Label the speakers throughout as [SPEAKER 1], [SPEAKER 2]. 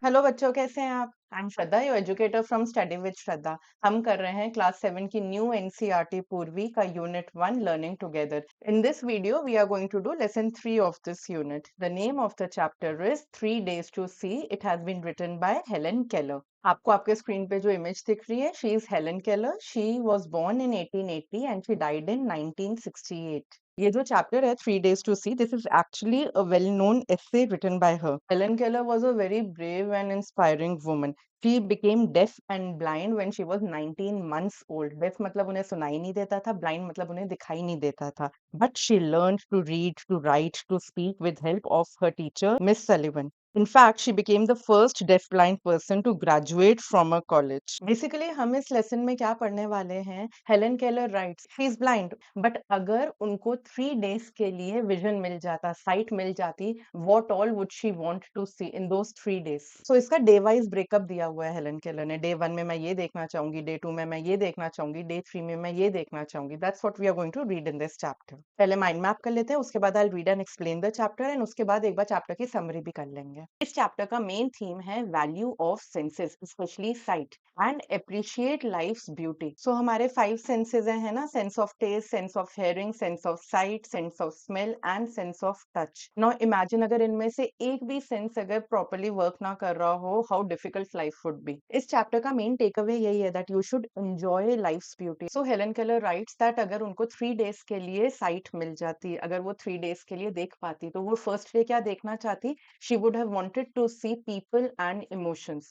[SPEAKER 1] Hello बच्चों, कैसे हैं आप? I am Shraddha, your educator from study with Shraddha. हम कर रहे हैं क्लास 7 की न्यू एनसीईआरटी पूर्वी का unit 1 learning together. In this video we are going to do lesson 3 of this unit. The name of the chapter is 3 days to see. It has been written by Helen Keller. आपको आपके screen पे जो image दिख रही है, she is Helen Keller. She was born in 1880 and she died in 1968। ये जो chapter है 3 days to see, this is actually a well-known essay written by her. Helen Keller was a very brave and inspiring woman. She became deaf and blind when she was 19 months old. Deaf मतलब उन्हें सुनाई नहीं देता था, blind मतलब उन्हें दिखाई नहीं देता था. But she learned to read, to write, to speak with help of her teacher, Miss Sullivan. In fact, she became the first deaf-blind person to graduate from a college. Basically, हम इस lesson में क्या पढ़ने वाले हैं? Helen Keller rights, she is blind, but अगर उनको 3 days के लिए विजन मिल जाता, साइट मिल जाती, what all would she want to see in those 3 days? So इसका डे वाइज ब्रेकअप दिया हुआ है हेलन केलर ने। डे 1 में मैं ये देखना चाहूंगी, डे 2 में मैं ये देखना चाहूंगी, डे 3 में मैं ये देखना चाहूंगी। That's what we are going to read in this chapter. पहले माइंड मैप कर लेते हैं, उसके बाद I read and explain the chapter, and उसके बाद एक बार चैप्टर की समरी भी कर लेंगे। इस चैप्टर का मेन थीम है value of senses, specially sight, and appreciate life's beauty. So हमारे 5 सेंसेस हैं ना, sense of taste, sense of hearing, sense of sight, sense of smell and sense of touch. Now imagine अगर इनमें से एक भी sense अगर प्रॉपर्ली वर्क ना कर रहा हो, how difficult life would be. इस चैप्टर का मेन टेक अवे यही है that you should enjoy life's beauty. So Helen Keller writes that अगर उनको 3 days के लिए साइट मिल जाती, अगर वो 3 days के लिए देख पाती, तो वो फर्स्ट डे क्या देखना चाहती? She would have wanted to see people and emotions.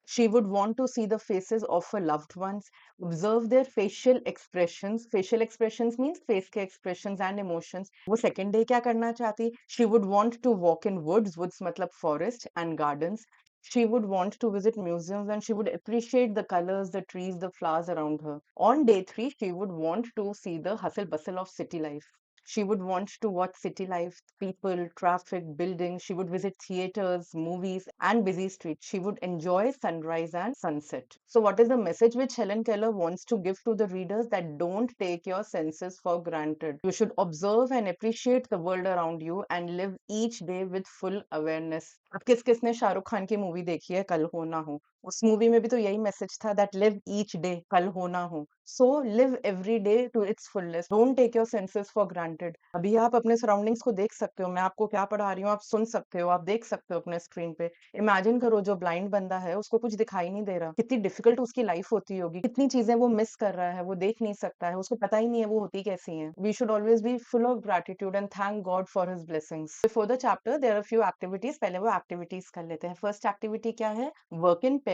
[SPEAKER 1] She would want to see the faces of her loved ones, observe their facial expressions. Facial expressions means face के expressions and emotions. वो second day क्या करना चाहती? She would want to walk in woods. Woods मतलब forest and gardens. She would want to visit museums and she would appreciate the colors, the trees, the flowers around her. On day 3, she would want to see the hustle bustle of city life. She would want to watch city life, people, traffic, buildings. She would visit theaters, movies, and busy streets. She would enjoy sunrise and sunset. So, what is the message which Helen Keller wants to give to the readers? That don't take your senses for granted. You should observe and appreciate the world around you and live each day with full awareness. अब किस किसने शाहरुख खान की movie देखी है कल हो ना हो? उस मूवी में भी तो यही मैसेज था दैट लिव ईच डे, कल हो ना हो। So live every day to its fullest, don't take your senses for granted. अभी आप अपने सराउंडिंग्स को देख सकते हो, मैं आपको क्या पढ़ा रही हूँ आप सुन सकते हो, आप देख सकते हो अपने स्क्रीन पे। इमेजिन करो जो ब्लाइंड बंदा है उसको कुछ दिखाई नहीं दे रहा, कितनी डिफिकल्ट उसकी लाइफ होती होगी, कितनी चीजें वो मिस कर रहा है, वो देख नहीं सकता है, उसको पता ही नहीं है वो होती कैसी हैं। We should always be full of gratitude and thank God for his blessings. Before the chapter there are few activities, पहले वो एक्टिविटीज कर लेते हैं। फर्स्ट एक्टिविटी क्या है? Work in pairs,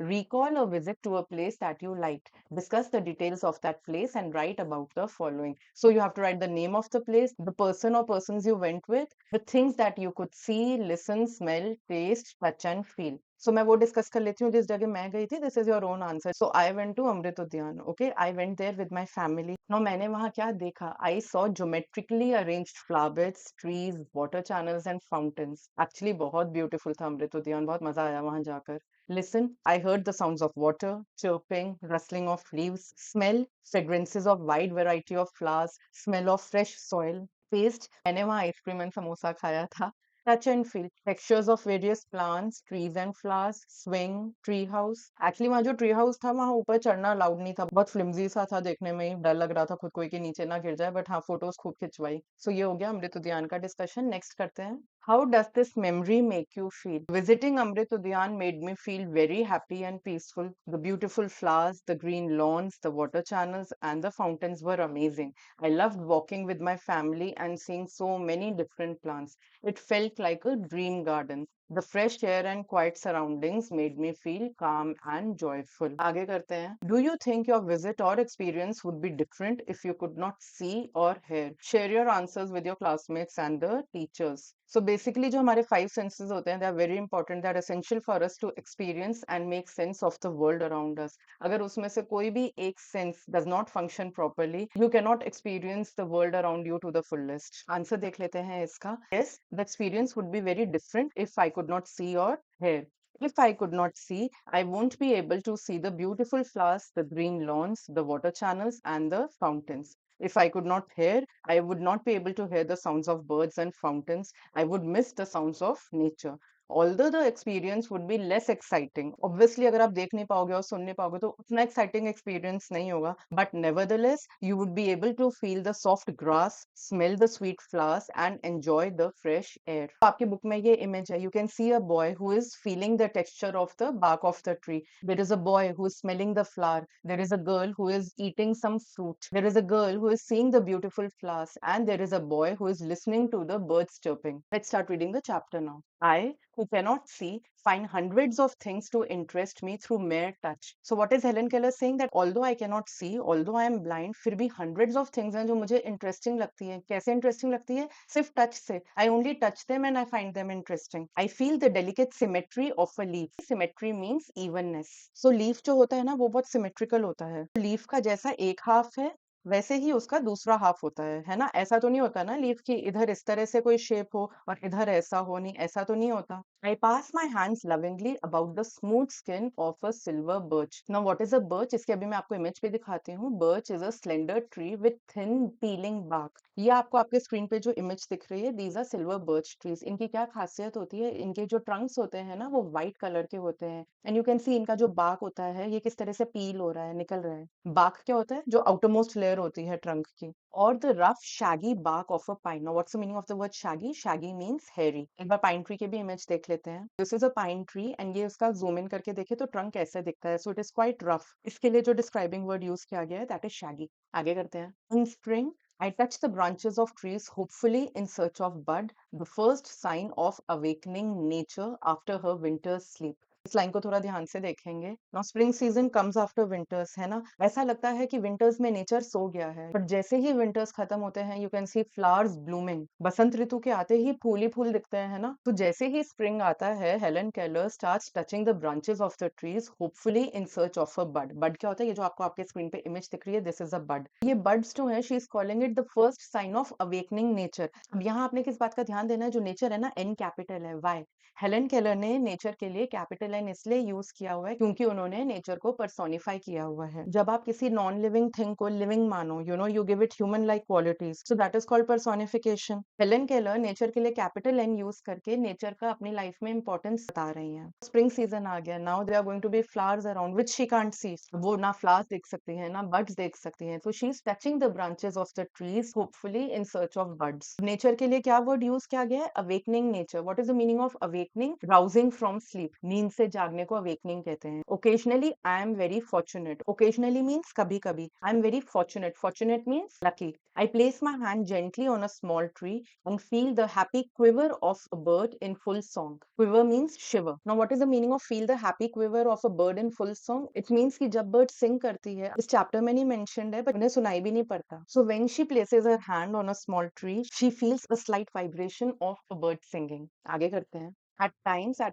[SPEAKER 1] recall a visit to a place that you liked. Discuss the details of that place and write about the following. So you have to write the name of the place, the person or persons you went with, the things that you could see, listen, smell, taste, touch and feel. So मैं वो discuss कर लेती हूँ जिस जगह मैं गई थी। This is your own answer. So I went to Amrit Udyan. Okay, I went there with my family. No, मैंने वहाँ क्या देखा? I saw geometrically arranged flower beds, trees, water channels and fountains. Actually बहुत ब्यूटीफुल था अमृत उद्यान, बहुत मजा आया वहां जाकर। Listen, I heard the sounds of water, chirping, rustling of leaves. Smell, fragrances of wide variety of flowers. Smell of fresh soil. Taste, मैंने वहाँ आइसक्रीम एंड समोसा खाया था। Touch and feel, textures of various plants, trees and flowers. Swing, tree house. Actually वहाँ जो tree house था वहाँ ऊपर चढ़ना अलाउड नहीं था, बहुत फ्लिमजी सा था, देखने में ही डर लग रहा था खुद कोई के नीचे ना गिर जाए, बट हाँ फोटोज खूब खिंचवाई। सो ये हो गया अमृत उद्यान का डिस्कशन। नेक्स्ट करते हैं। How does this memory make you feel? Visiting Amrit Udyan made me feel very happy and peaceful. The beautiful flowers, the green lawns, the water channels, and the fountains were amazing. I loved walking with my family and seeing so many different plants. It felt like a dream garden. The fresh air and quiet surroundings made me feel calm and joyful. आगे करते हैं. Do you think your visit or experience would be different if you could not see or hear? Share your answers with your classmates and the teachers. So basically जो हमारे 5 senses होते हैं, they are very important, they are essential for us to experience and make sense of the world around us. अगर उसमें से कोई भी एक sense does not function properly, you cannot experience the world around you to the fullest. Answer देख लेते हैं इसका. Yes, the experience would be very different if I could not see or hear. If I could not see, I won't be able to see the beautiful flowers, the green lawns, the water channels, and the fountains. If I could not hear, I would not be able to hear the sounds of birds and fountains. I would miss the sounds of nature. Although the experience would be less exciting, obviously अगर आप देख नहीं पाओगे और सुन नहीं पाओगे तो उतना एक्साइटिंग एक्सपीरियंस नहीं होगा, but nevertheless you would be able to feel the soft grass, smell the sweet flowers and enjoy the fresh air. आपकी बुक में ये इमेज है, you can see a boy who is feeling the texture of the bark of the tree. There is a boy who is smelling the flower. There is a girl who is eating some fruit. There is a girl who is seeing the beautiful flowers. And there is a boy who is listening to the birds chirping. Let's start reading the chapter now. I, who cannot see, find hundreds of things to interest me through mere touch. So what is Helen Keller saying? That although I cannot see, although I am blind, फिर भी hundreds of things हैं जो मुझे interesting लगती हैं। कैसे interesting लगती है? सिर्फ touch से। I only touch them and I find them interesting. I feel the delicate symmetry of a leaf. Symmetry means evenness. So leaf जो होता है ना, वो बहुत symmetrical होता है। Leaf का जैसा एक half है, वैसे ही उसका दूसरा हाफ होता है ना? ऐसा तो नहीं होता ना लीफ की इधर इस तरह से कोई शेप हो और इधर ऐसा हो, नहीं ऐसा तो नहीं होता। I pass my hands lovingly about the smooth skin of a silver birch. Now what is a birch? इसकी अभी मैं आपको इमेज भी दिखाती हूँ। Birch is a slender tree with thin peeling bark. ये आपको आपके स्क्रीन पे जो इमेज दिख रही है, these are silver birch trees. इनकी क्या खासियत होती है? इनके जो ट्रंक्स होते हैं ना, वो व्हाइट कलर के होते हैं एंड यू कैन सी इनका जो bark होता है, ये किस तरह से पील हो रहा है, निकल रहा है। bark क्या होता है? जो outermost layer होती है ट्रंक की। और the rough Shaggy bark of a pine. Now what's the meaning of the word shaggy? Shaggy means hairy. एक बार पाइन ट्री के भी इमेज देख लेते हैं। This is a pine tree and ये उसका जूम इन करके देखे तो ट्रंक ऐसे दिखता है, so it is quite rough. इसके लिए जो डिस्क्राइबिंग वर्ड यूज किया गया है दैट इज शैगी। आगे करते हैं। इन spring I touch the branches of trees, hopefully in search of bud, the first sign of awakening nature after her winter's sleep. इस लाइन को थोड़ा ध्यान से देखेंगे। Now spring season comes after winters, है ना? ऐसा लगता है कि विंटर्स में नेचर सो गया है, बट जैसे ही विंटर्स खत्म होते हैं, you can see flowers blooming. बसंत ऋतु के आते ही फूल ही फूल दिखते हैं, है ना? तो जैसे ही स्प्रिंग आता है, Helen Keller starts touching the branches of the trees, hopefully in search of a bud. Bud क्या होता है? ये जो आपको आपके स्क्रीन पे इमेज दिख रही है, दिस इज अ बड। ये बड्स जो है, she is calling it the first sign of awakening nature. अब यहाँ आपने किस बात का ध्यान देना है? जो नेचर है ना, एन कैपिटल है। वाई? हेलन केलर ने नेचर के लिए कैपिटल एन इसलिए यूज किया हुआ है क्योंकि उन्होंने नेचर को पर्सोनिफाई किया हुआ है। जब आप किसी नॉन लिविंग थिंग को लिविंग मानो, you give it human like qualities, so that is called personification. Helen Keller nature के लिए कैपिटल एन यूज करके नेचर का अपनी लाइफ में इंपॉर्टेंस बता रही हैं। स्प्रिंग सीजन आ गया, now they are going to be flowers around which she can't see. वो ना फ्लावर्स देख सकती है ना बर्ड्स देख सकती हैं, so she is touching the branches of the trees, hopefully in search of birds. Nature के लिए क्या वर्ड यूज किया गया है? Awakening nature. What is the meaning of awakening? Rousing from sleep. नींद से जागने को अवेकनिंग कहते हैं। Occasionally I am very fortunate. Occasionally means कभी कभी। I am very fortunate. Fortunate means lucky. I place my hand gently on a small tree and feel the happy quiver of a bird in full song. Quiver means shiver. Now what is the meaning of feel the happy quiver of a bird in full song? It means कि जब bird sing करती है, इस chapter में नहीं mentioned है, but उन्हें सुनाई भी नहीं पड़ता। So when she places her hand on a small tree, she feels a slight vibration of a bird singing. आगे करते हैं। at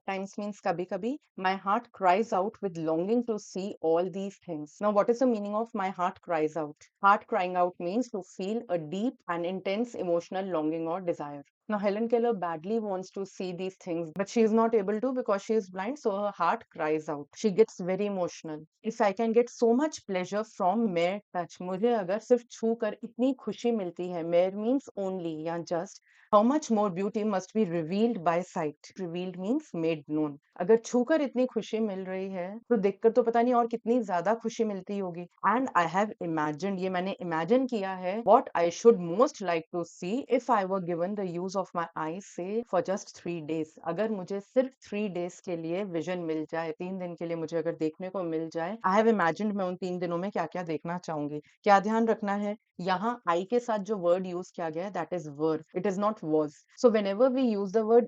[SPEAKER 1] times means kabhi kabhi, my heart cries out with longing to see all these things. Now, what is the meaning of my heart cries out? Heart crying out means to feel a deep and intense emotional longing or desire. Now, Helen Keller badly wants to see these things, but she is not able to because she is blind, so her heart cries out. She gets very emotional. If I can get so much pleasure from mere touch, मुझे अगर सिर्फ छू कर इतनी खुशी मिलती है, mere means only या just, how much more beauty must be revealed by sight? Revealed means made known. अगर छूकर इतनी खुशी मिल रही है, तो देखकर तो पता नहीं और कितनी ज्यादा खुशी मिलती होगी। And I have imagined, ये मैंने imagine किया है, what I should most like to see if I were given the use of my eyes, say for just 3 days. अगर मुझे सिर्फ 3 days के लिए विजन मिल जाए, 3 दिन के लिए मुझे अगर देखने को मिल जाए, I have imagined मैं उन 3 दिनों में क्या क्या देखना चाहूंगी। क्या ध्यान रखना है? यहाँ आई के साथ जो वर्ड यूज किया गया है that is were, it is not was. So whenever we use the word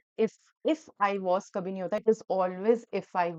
[SPEAKER 1] if I was कभी नहीं होता, it is always if I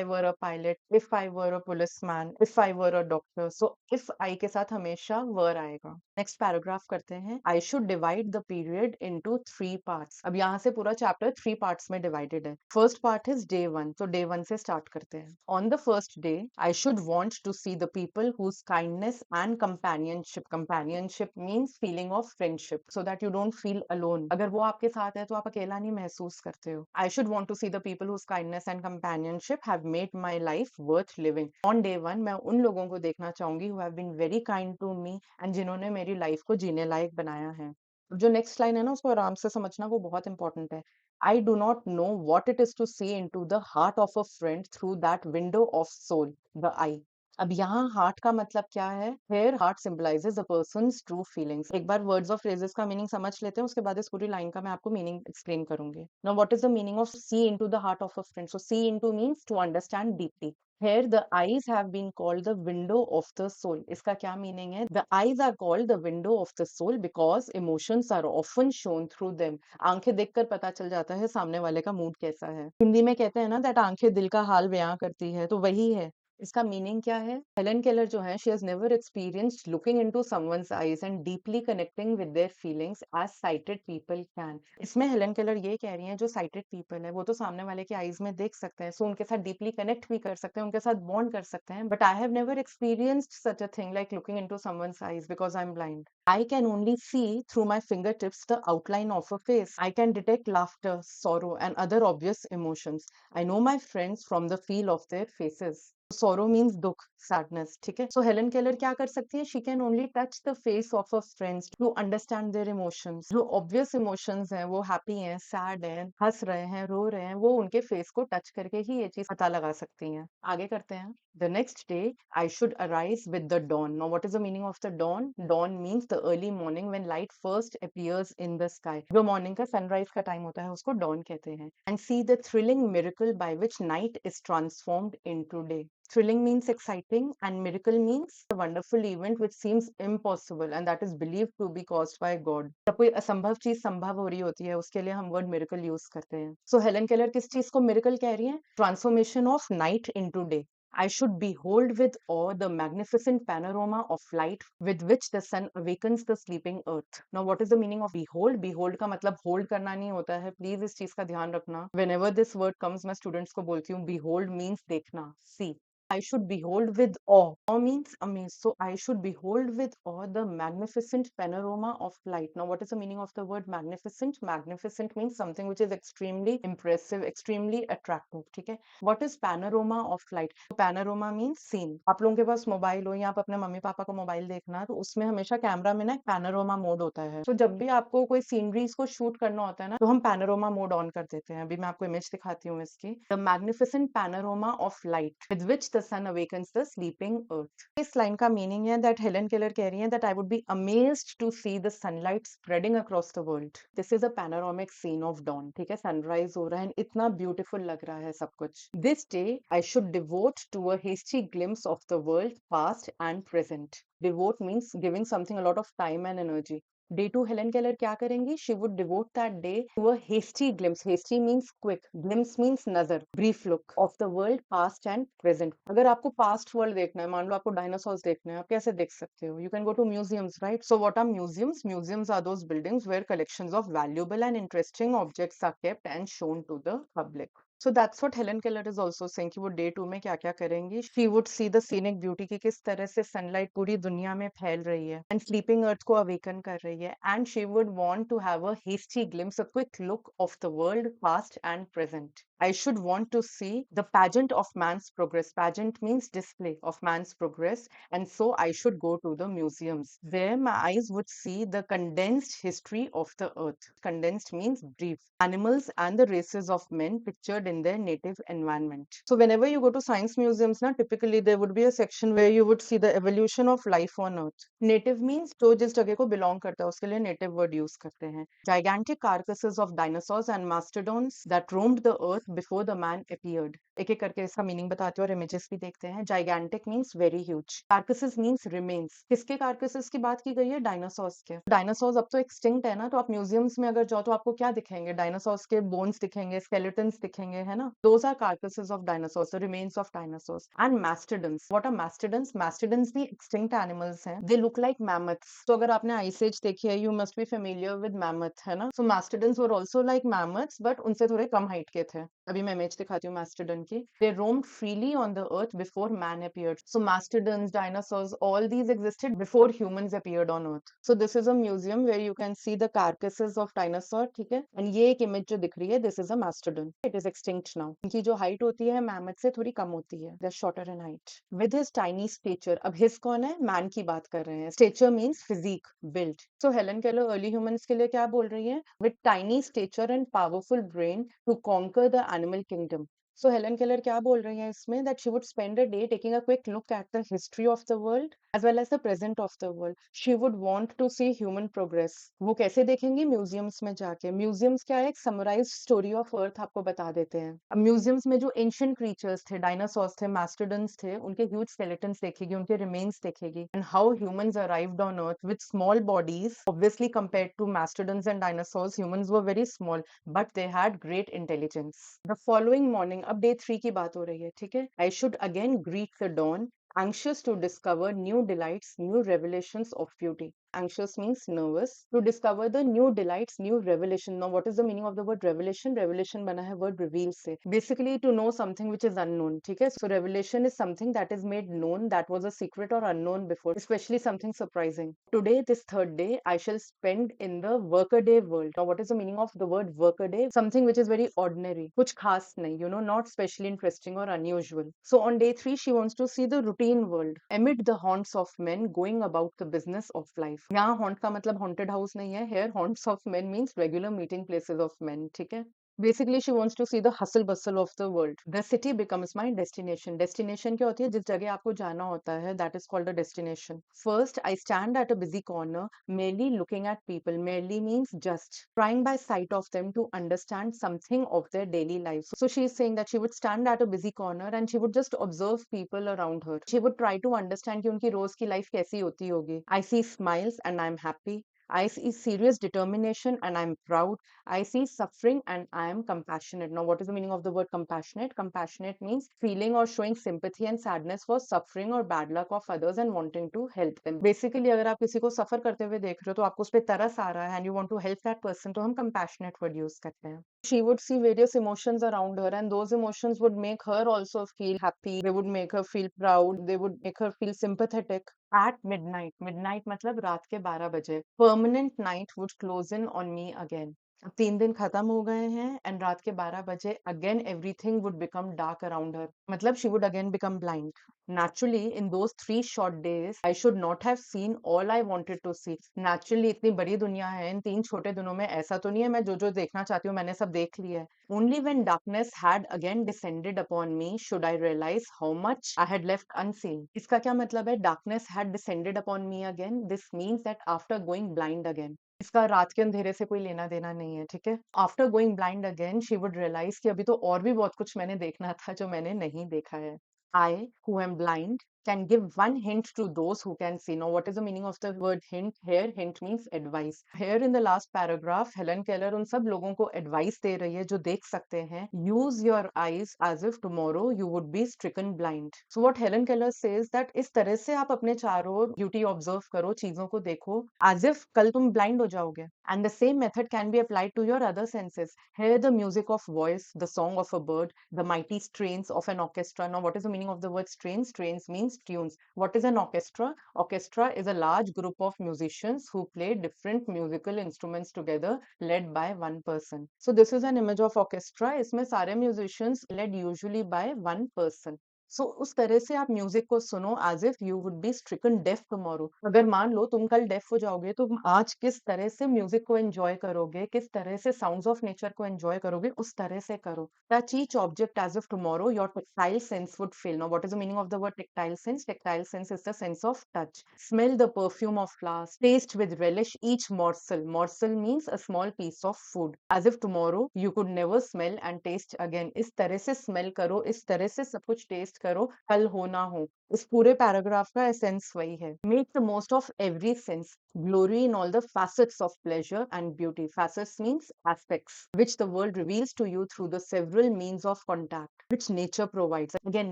[SPEAKER 1] were a pilot, if I were a policeman, if I were a doctor. So if I के साथ हमेशा were आएगा। Next paragraph करते हैं। I should divide the period into 3 parts. अब यहाँ से पूरा चैप्टर 3 पार्ट्स में डिवाइडेड है। फर्स्ट पार्ट इज डे 1, तो डे 1 से स्टार्ट करते हैं। On the first day I should want to see the people whose kindness and companionship. Companionship means feeling of friendship, so that you don't feel alone. अगर वो आपके साथ है तो आप अकेला नहीं महसूस करते हो। I should want to see the people whose kindness and companionship have made my life worth living. On day 1 मैं उन लोगों को देखना चाहूंगी who have been very kind to me and जिन्होंने मेरी लाइफ को जीने लायक बनाया है। जो नेक्स्ट लाइन है ना उसको आराम से समझना, वो बहुत इंपॉर्टेंट है। I do not know what it is to see into the heart of a friend through that window of soul, the eye. अब यहाँ हार्ट का मतलब क्या है? Here heart symbolises a person's true feelings. एक बार words और phrases का मीनिंग समझ लेते हैं, उसके बाद इस पूरी लाइन का मैं आपको मीनिंग एक्सप्लेन करूंगी। Now what is the meaning of see into the heart of a friend? So see into means to understand deeply. Here the eyes have been called the window of the soul. इसका क्या meaning है? The eyes are called the window of the soul because emotions are often shown through them. आंखें देखकर पता चल जाता है सामने वाले का मूड कैसा है। हिंदी में कहते हैं ना दैट आंखें दिल का हाल बयां करती है, तो वही है। इसका मीनिंग क्या है? हेलन केलर जो है, she has never experienced looking into someone's eyes and deeply connecting with their feelings as sighted people can. इसमें हेलन केलर ये कह रही हैं, जो साइटेड पीपल है वो तो सामने वाले की आईज में देख सकते हैं, सो उनके साथ डीपली कनेक्ट भी कर सकते हैं, उनके साथ बॉन्ड कर सकते हैं। But I have never experienced such a thing like looking into someone's eyes because I am blind. I can only see through my fingertips the outline of a face. I can detect laughter, sorrow, and other obvious emotions. I know my friends from the feel of their faces. Sorrow means दुख, sadness, ठीक है? So Helen Keller क्या कर सकती है? She can only touch the face of her friends to understand their emotions. जो obvious emotions हैं, वो happy हैं, sad हैं, हंस रहे हैं, रो रहे हैं, वो उनके face को touch करके ही ये चीज पता लगा सकती हैं। आगे करते हैं। The next day, I should arise with the dawn. Now, what is the meaning of the dawn? Dawn means the early morning when light first appears in the sky. जो morning का sunrise का time होता है, उसको dawn कहते हैं. And see the thrilling miracle by which night is transformed into day. Thrilling means exciting and miracle means a wonderful event which seems impossible and that is believed to be caused by God. जब कोई असंभव चीज संभव हो रही होती है, उसके लिए हम वर्ड मिरेकल यूज करते हैं। सो हेलन केलर किस चीज को मिरेकल कह रही है? Transformation of night into day. I should behold with awe the magnificent panorama of light with which the sun awakens the sleeping earth. Now, what is the meaning of behold? Behold का मतलब hold करना नहीं होता है। Please इस चीज का ध्यान रखना। Whenever this word comes, मैं students को बोलती हूँ behold means देखना, see. I should behold with awe. Awe means amaze. So I should behold with awe the magnificent panorama of light. Now, what is the meaning of the word magnificent? Magnificent means something which is extremely impressive, extremely attractive. ठीक है? What is panorama of light? Panorama means scene. आप लोगों के पास mobile हो या आप अपने mummy papa को मोबाइल देखना, तो उसमें हमेशा कैमरा में ना एक पैनोरामा मोड होता है। तो जब भी आपको कोई सीनरीज को शूट करना होता है ना, तो हम पैनोरामा मोड ऑन कर देते हैं। अभी मैं आपको इमेज दिखाती हूँ इसकी। The magnificent panorama of light with which the sun awakens the sleeping earth. इस लाइन का मीनिंग है दैट हेलन केलर कह रही है that I would be amazed to see the sunlight spreading across the world. This is a panoramic scene of dawn. ठीक है, sunrise हो रहा है, इतना ब्यूटीफुल लग रहा है सब कुछ। This day I should devote to a hasty glimpse of the world past and present. Devote means giving something a lot of time and energy. Day two Helen Keller क्या करेंगी? She would devote that day to a hasty glimpse. Hasty means quick, glimpse means नजर, brief look of the world past and present. अगर आपको past world देखना है, मान लो आपको dinosaurs देखने हैं, आप कैसे देख सकते हो? You can go to museums, right? So what are museums? Museums are those buildings where collections of valuable and interesting objects are kept and shown to the public. So that's what Helen Keller is also saying कि वो day to में क्या क्या करेंगी। She would see the scenic beauty की किस तरह से सनलाइट पूरी दुनिया में फैल रही है एंड स्लीपिंग अर्थ को अवेकन कर रही है, and she would want to have a hasty glimpse, a quick look of the world past and present. I should want to see the pageant of man's progress. Pageant means display of man's progress, and so I should go to the museums. There my eyes would see the condensed history of the earth. Condensed means brief. Animals and the races of men pictured in their native environment. So whenever you go to science museums, na, typically there would be a section where you would see the evolution of life on earth. Native means जो जिस जगह को belong करता है उसके लिए native word use करते हैं। Gigantic carcasses of dinosaurs and mastodons that roamed the earth before the man appeared. एक एक करके इसका मीनिंग बताते हैं और इमेजेस भी देखते हैं। Gigantic means very huge. Carcasses means remains. किसके carcasses की बात की गई है? डायनासोर्स के। डायनासोर्स अब तो एक्सटिंक्ट है ना, तो आप म्यूजियम्स में अगर जाओ तो आपको क्या दिखेंगे? डायनासोर्स के बोन्स दिखेंगे, स्केलेटन्स दिखेंगे, है ना? Those are carcasses of dinosaurs, the remains of dinosaurs. And mastodons, what are mastodons? Mastodons भी एक्सटिंक्ट एनिमल्स हैं। They look like mammoths. तो अगर आपने आइस एज देखी है, you must be familiar with mammoth, है ना? So mastodons were also like mammoths, but उनसे थोड़े कम हाइट के थे। अभी मैं इमेज दिखाती हूँ मास्टोडन की। They roamed freely on the earth before man appeared. So mastodons, dinosaurs, all these existed before humans appeared on earth. So this is a museum where you can see the carcasses of dinosaur, ठीक है? And ये एक image जो दिख रही है, this is a mastodon. It is extinct now. इनकी जो height होती है mammoth से थोड़ी कम होती है. They're shorter in height. With his tiny stature. अब his कौन है? Man की बात कर रहे हैं. Stature means physique, built. So Helen Keller early humans के लिए क्या बोल रही है? With tiny stature and powerful brain to conquer the animal kingdom. So Helen Keller क्या बोल रही है इसमें? That she would spend a day taking a quick look at the history of the world as well as the present of the world. She would want to see human progress. वो कैसे देखेंगी? Museums में जाके. Museums क्या है? एक summarised story of earth आपको बता देते हैं. अब म्यूजियम्स में जो एंशिएंट क्रीचर्स थे, डायनासोर्स थे, मास्टोडन्स थे, उनके ह्यूज स्केलेटन्स देखेगी, उनके रिमेन्स देखेगी, and how humans arrived on earth with small bodies. Obviously compared to mastodons and dinosaurs, humans were very small but they had great intelligence. The following morning, अब day 3 की बात हो रही है, ठीक है? I should again greet the dawn, anxious to discover new delights, new revelations of beauty. Anxious means nervous. To discover the new delights, new revelation. Now, what is the meaning of the word revelation? Revelation बना है word reveal से. Basically, to know something which is unknown. ठीक है? So, revelation is something that is made known, that was a secret or unknown before, especially something surprising. Today, this third day, I shall spend in the workaday world. Now, what is the meaning of the word workaday? Something which is very ordinary. कुछ खास नहीं, not specially interesting or unusual. So, on day 3, she wants to see the routine world amid the haunts of men going about the business of life. यहाँ haunt का मतलब haunted house नहीं है. Here haunts of men means regular meeting places of men. ठीक है? Basically, she wants to see the hustle bustle of the world. The city becomes my destination. Destination क्या होती है? जिस जगह आपको जाना होता है, that is called a destination. First, I stand at a busy corner, merely looking at people. Merely means just trying by sight of them to understand something of their daily lives. So she is saying that she would stand at a busy corner and she would just observe people around her. She would try to understand कि उनकी रोज की life कैसी होती होगी. I see smiles and I'm happy. I see serious determination and I'm proud. I see suffering and I am compassionate. Now, what is the meaning of the word compassionate? Compassionate means feeling or showing sympathy and sadness for suffering or bad luck of others and wanting to help them. Basically, अगर आप किसी को सफर करते हुए देख रहे हो तो आपको उस पर तरस आ रहा है and you want to help that person, तो हम compassionate word use करते हैं. She would see various emotions around her and those emotions would make her also feel happy. They would make her feel proud. They would make her feel sympathetic. At midnight, midnight मतलब रात के 12 बजे, permanent night would close in on me again. अब 3 दिन खत्म हो गए हैं एंड रात के 12 बजे again everything would become dark around her. मतलब she would again become blind. Naturally, in those 3 short days, I should not have seen all I wanted to see. Naturally, इतनी बड़ी दुनिया है, इन 3 छोटे दिनों में ऐसा तो नहीं है मैं जो देखना चाहती हूँ मैंने सब देख लिया है. Only when darkness had again descended upon me should I realize how much I had left unseen. इसका क्या मतलब है? Darkness had descended upon me again. This means that after going blind again. इसका रात के अंधेरे से कोई लेना देना नहीं है, ठीक है? After going blind again, she would realize कि अभी तो और भी बहुत कुछ मैंने देखना था जो मैंने नहीं देखा है. I, who am blind, can give one hint to those who can see. Now, what is the meaning of the word hint here? Hint means advice. Here in the last paragraph, Helen Keller उन सब लोगों को advice दे रही है जो देख सकते हैं. Use your eyes as if tomorrow you would be stricken blind. So what Helen Keller says that इस तरह से आप अपने चारों ओर beauty observe करो, चीजों को देखो, as if कल तुम blind हो जाओगे. And the same method can be applied to your other senses. Hear the music of voice, the song of a bird, the mighty strains of an orchestra. Now, what is the meaning of the word strains? Strains means tunes. What is an orchestra? Orchestra is a large group of musicians who play different musical instruments together, led by one person. So, this is an image of orchestra. इसमें सारे musicians led usually by one person. सो उस तरह से आप music को सुनो as if you would be stricken deaf tomorrow. अगर मान लो तुम कल डेफ हो जाओगे तो तुम आज किस तरह से म्यूजिक को एंजॉय करोगे, किस तरह से साउंड्स ऑफ नेचर को एंजॉय करोगे, उस तरह से करो. Touch each object as if tomorrow your tactile sense would feel. Now what is the meaning of the word tactile sense? Tactile sense is the sense of touch. Smell the perfume of flowers. Taste with relish each morsel. Morsel means a small piece of food. As if tomorrow you could never smell and taste again. इस तरह से smell करो, इस तरह से सब कुछ test करो, कल हो ना हो. इस पूरे पैराग्राफ का एसेंस वही है. Make the most of every sense. Glory in all the facets of pleasure and beauty. Facets means aspects, which the world reveals to you through the several means of contact, which nature provides. Again,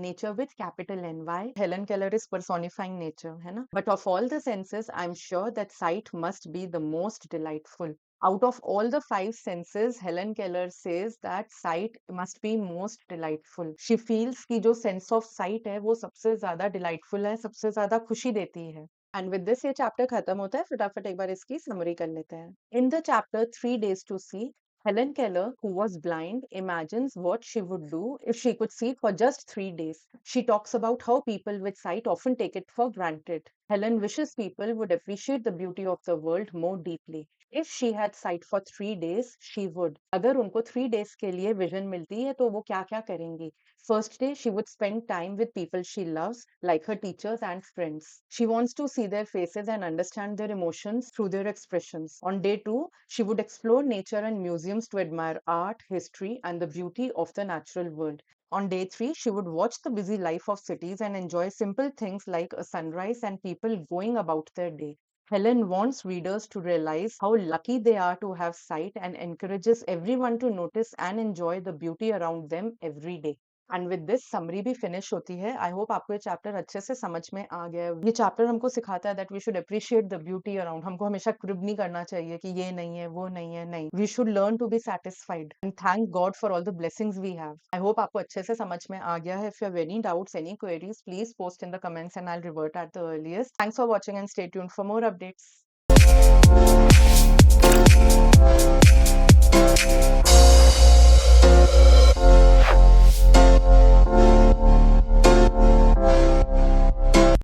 [SPEAKER 1] nature with capital N. Why? Helen Keller is personifying nature, है ना? But of all the senses, I'm sure that sight must be the most delightful. Out of all the five senses, Helen Keller says that sight must be most delightful. She feels कि जो sense of sight है वो सबसे ज़्यादा delightful है, सबसे ज़्यादा खुशी देती है. And with this ये chapter खत्म होता है. फटाफट एक बार इसकी summary कर लेते हैं. In the chapter 3 Days to See, Helen Keller, who was blind, imagines what she would do if she could see for just 3 days. She talks about how people with sight often take it for granted. Helen wishes people would appreciate the beauty of the world more deeply. If she had sight for 3 days, she would. अगर उनको 3 days के लिए vision मिलती है तो वो क्या क्या करेंगी? First day, she would spend time with people she loves, like her teachers and friends. She wants to see their faces and understand their emotions through their expressions. On day 2, she would explore nature and museums to admire art, history, and the beauty of the natural world. On day 3, she would watch the busy life of cities and enjoy simple things like a sunrise and people going about their day. Helen wants readers to realize how lucky they are to have sight and encourages everyone to notice and enjoy the beauty around them every day. And with this summary भी finish होती है. आई hope आपको ये chapter अच्छे से समझ में आ गया है. ये चैप्टर हमको सिखाता है that we should appreciate the beauty around. हमको हमेशा क्रिब नहीं करना चाहिए कि ये नहीं है, वो नहीं है, नहीं. We should learn to be satisfied and thank God for all the blessings we have. I hope आपको अच्छे से समझ में आ गया है. If you have any doubts, any queries, please post in the comments and I will revert at the earliest. Thanks for watching and stay tuned for more updates.